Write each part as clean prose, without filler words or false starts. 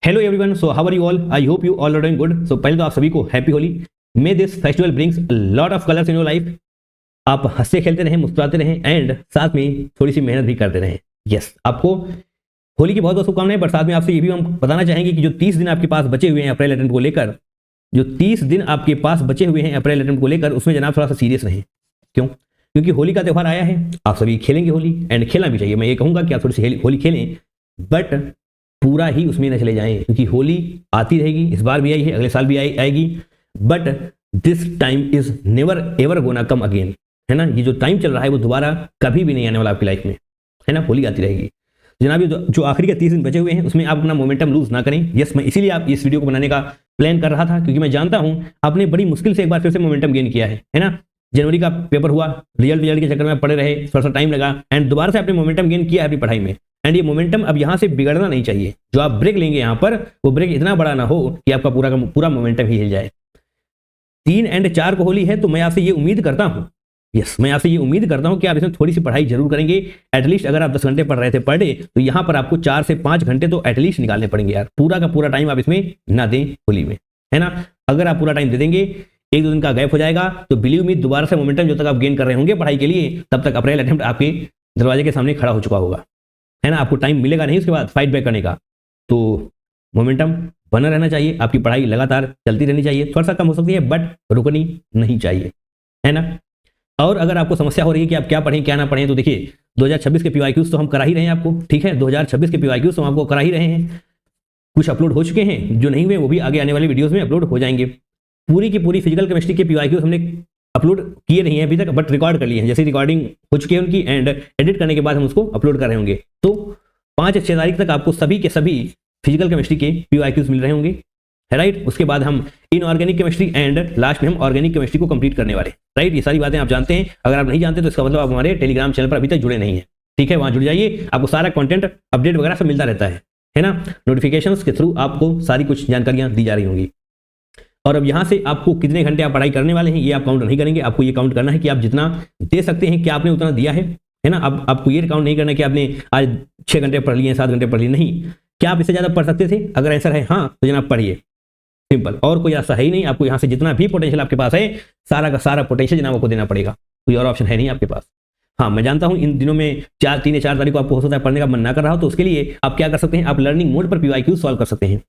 Hello everyone, so how are you all? I hope you all are doing good. So पहले तो आप सभी को happy Holi. May this festival brings a lot of colours in your life. आप हंसते खेलते रहें, मुस्कुराते रहें एंड साथ में थोड़ी सी मेहनत भी करते रहें। यस, आपको होली की बहुत बहुत शुभकामनाएं। पर साथ में आपसे ये भी हम बताना चाहेंगे कि जो 30 दिन आपके पास बचे हुए हैं अप्रैल अटेम्प्ट को लेकर, जो 30 दिन आपके पास बचे हुए हैं अप्रैल अटेम्प्ट को लेकर, उसमें जनाब थोड़ा सा सीरियस रहें। क्यों? क्योंकि होली का त्यौहार आया है, आप सभी खेलेंगे होली एंड खेलना भी चाहिए। मैं ये कहूंगा कि आप थोड़ी सी होली खेलें, बट पूरा ही उसमें न चले जाएं, क्योंकि होली आती रहेगी। इस बार भी आई है, अगले साल भी आएगी, but this time is never ever gonna come again. है ना, ये जो टाइम चल रहा है वो दोबारा कभी भी नहीं आने वाला आपकी लाइफ में। है ना, होली आती रहेगी जनाब। जो आखिरी के 30 दिन बचे हुए हैं उसमें आप अपना मोमेंटम लूज ना करें। यस, मैं इसीलिए आप इस वीडियो को बनाने का प्लान कर रहा था, क्योंकि मैं जानता हूं आपने बड़ी मुश्किल से एक बार फिर से मोमेंटम गेन किया है ना। जनवरी का पेपर हुआ, रिजल्ट के चक्कर में पड़े रहे, थोड़ा सा टाइम लगा एंड दोबारा से आपने मोमेंटम गेन किया है अपनी पढ़ाई में। एंड ये मोमेंटम अब यहां से बिगड़ना नहीं चाहिए। जो आप ब्रेक लेंगे यहां पर, वो ब्रेक इतना बड़ा ना हो कि आपका पूरा का पूरा मोमेंटम ही हिल जाए। 3 और 4 को होली है, तो मैं आपसे ये उम्मीद करता हूं, मैं आपसे ये उम्मीद करता हूं कि आप इसमें थोड़ी सी पढ़ाई जरूर करेंगे। एटलीस्ट अगर आप 10 घंटे पढ़ रहे थे पर डे, तो यहां पर आपको 4 से 5 घंटे तो एटलीस्ट निकालने पड़ेंगे यार। पूरा का पूरा टाइम आप इसमें ना दें होली में, है ना। अगर आप पूरा टाइम दे देंगे, 1-2 दिन का गैप हो जाएगा, तो बिलीव मी दोबारा से मोमेंटम जो तक आप गेन कर रहे होंगे पढ़ाई के लिए, तब तक अप्रैल अटेम्प्ट आपके दरवाजे के सामने खड़ा हो चुका होगा। है ना, आपको टाइम मिलेगा नहीं उसके बाद फाइट बैक करने का। तो मोमेंटम बना रहना चाहिए, आपकी पढ़ाई लगातार चलती रहनी चाहिए। थोड़ा सा कम हो सकती है बट रुकनी नहीं चाहिए, है ना। और अगर आपको समस्या हो रही है कि आप क्या पढ़ें क्या ना पढ़ें, तो देखिए 2026 के पीवाईक्यूज तो हम करा ही रहे हैं आपको, ठीक है। 2026 के पीवाईक्यूज तो हम आपको करा ही रहे हैं। कुछ अपलोड हो चुके हैं, जो नहीं हुए वो भी आगे आने वाली वीडियोस में अपलोड हो जाएंगे। पूरी की पूरी फिजिकल केमिस्ट्री के पीवाईक्यूज हमने अपलोड किए नहीं है अभी तक, बट रिकॉर्ड कर लिए हैं। जैसे रिकॉर्डिंग हो चुकी है उनकी एंड एडिट करने के बाद हम उसको अपलोड कर रहे होंगे। तो 5 और 6 तारीख तक आपको सभी के सभी फिजिकल केमिस्ट्री के पीवाईक्यूज मिल रहे होंगे, है राइट। उसके बाद हम इनऑर्गेनिक केमिस्ट्री एंड लास्ट में हम ऑर्गेनिक केमिस्ट्री को कंप्लीट करने वाले, राइट। ये सारी बातें आप जानते हैं। अगर आप नहीं जानते तो इसका मतलब आप हमारे टेलीग्राम चैनल पर अभी तक जुड़े नहीं है, ठीक है। वहां जुड़ जाइए, आपको सारा कंटेंट अपडेट वगैरह सब मिलता रहता है ना। नोटिफिकेशंस के थ्रू आपको सारी कुछ जानकारियां दी जा रही होंगी। और अब यहां से आपको कितने घंटे आप पढ़ाई करने वाले हैं ये आप काउंट नहीं करेंगे। आपको ये काउंट करना है कि आप जितना दे सकते हैं, क्या आपने उतना दिया है ना। अब आपको ये काउंट नहीं करना है कि आपने आज 6 घंटे पढ़ लिए, 7 घंटे पढ़ लिए, नहीं। क्या आप इससे ज्यादा पढ़ सकते थे? अगर आंसर है हाँ, तो जनाब पढ़िए, सिंपल। और कोई रास्ता है ही नहीं। आपको यहां से जितना भी पोटेंशियल आपके पास है, सारा का सारा पोटेंशियल जनाब आपको देना पड़ेगा। कोई और ऑप्शन है नहीं आपके पास। हाँ, मैं जानता हूं इन दिनों में 3 या 4 तारीख को आपको हो सकता है पढ़ने का मन ना कर रहा हो, तो उसके लिए आप क्या कर सकते हैं, आप लर्निंग मोड पर पीवाईक्यू सॉल्व कर सकते हैं।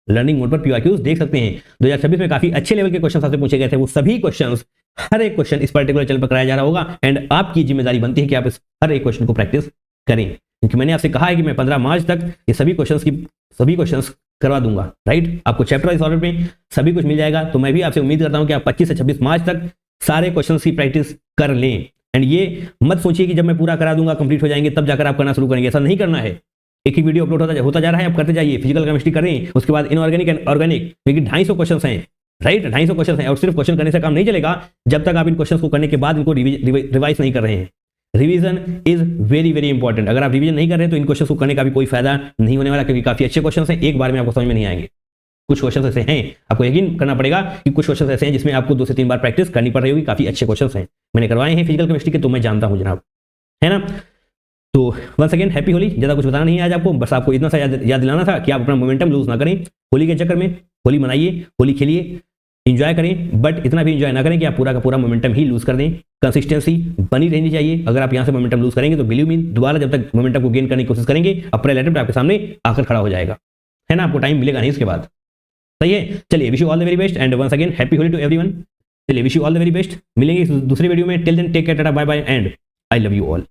लर्निंग मोड पर पीवाईक्यूज देख सकते हैं। 2026 में काफी अच्छे लेवल के क्वेश्चन आपसे पूछे गए थे। वो सभी क्वेश्चंस, हर एक क्वेश्चन इस पर्टिकुलर चैनल पर कराया जा रहा होगा एंड आपकी जिम्मेदारी बनती है कि आप इस हर एक क्वेश्चन को प्रैक्टिस करें। क्योंकि मैंने आपसे कहा है कि मैं 15 मार्च तक ये सभी क्वेश्चंस करवा दूंगा, राइट। आपको चैप्टर वाइज ऑर्डर में सभी कुछ मिल जाएगा। तो मैं भी आपसे उम्मीद करता हूं कि आप 25 से 26 मार्च तक सारे क्वेश्चन की प्रैक्टिस कर लें। एंड ये मत सोचिए कि जब मैं पूरा करा दूंगा, कंप्लीट हो जाएंगे, तब जाकर आप करना शुरू करेंगे। ऐसा नहीं करना है। एक ही वीडियो अपलोड होता जा रहा है, आप करते जाइए। फिजिकल केमिस्ट्री करें, उसके बाद इनऑर्गेनिक एंड ऑर्गेनिक, क्योंकि 250 क्वेश्चन हैं, राइट। 250 क्वेश्चन हैं और सिर्फ क्वेश्चन करने से काम नहीं चलेगा जब तक आप इन क्वेश्चन को करने के बाद इनको रिवाइज नहीं कर रहे हैं। Revision is very very important. अगर आप रिवीजन नहीं कर रहे हैं तो इन क्वेश्चन को करने का भी कोई फायदा नहीं होने वाला, क्योंकि काफी अच्छे क्वेश्चन हैं, एक बार में आपको समझ में नहीं आएंगे। कुछ क्वेश्चन ऐसे हैं, आपको यकीन करना पड़ेगा कि कुछ क्वेश्चन ऐसे हैं जिसमें आपको 2 से 3 बार प्रैक्टिस करनी पड़ रही होगी। काफी अच्छे क्वेश्चन हैं, मैंने करवाए हैं फिजिकल केमिस्ट्री के, तो मैं जानता हूं जनाब, है ना। तो वंस अगेन हैप्पी होली। ज्यादा कुछ बताना नहीं है आज आपको, बस आपको इतना सा याद दिलाना था कि आप अपना मोमेंटम लूज ना करें होली के चक्कर में। होली मनाइए, होली खेलिए, इंजॉय करें, बट इतना भी इंजॉय ना करें कि आप पूरा का पूरा मोमेंटम ही लूज कर दें। कंसिस्टेंसी बनी रहनी चाहिए। अगर आप यहां से मोमेंटम लूज करेंगे तो बिलीव मी दोबारा जब तक मोमेंटम को गेन करने की कोशिश करेंगे, अप्रैल अटेम्प्ट आपके सामने आकर खड़ा हो जाएगा, है ना। आपको टाइम मिलेगा नहीं उसके बाद, सही है। चलिए, wish you all the very best and once again happy Holi to everyone. चलिए, wish you all the very best. मिलेंगे दूसरे वीडियो में। Till then take care, tata, bye bye and I love you all.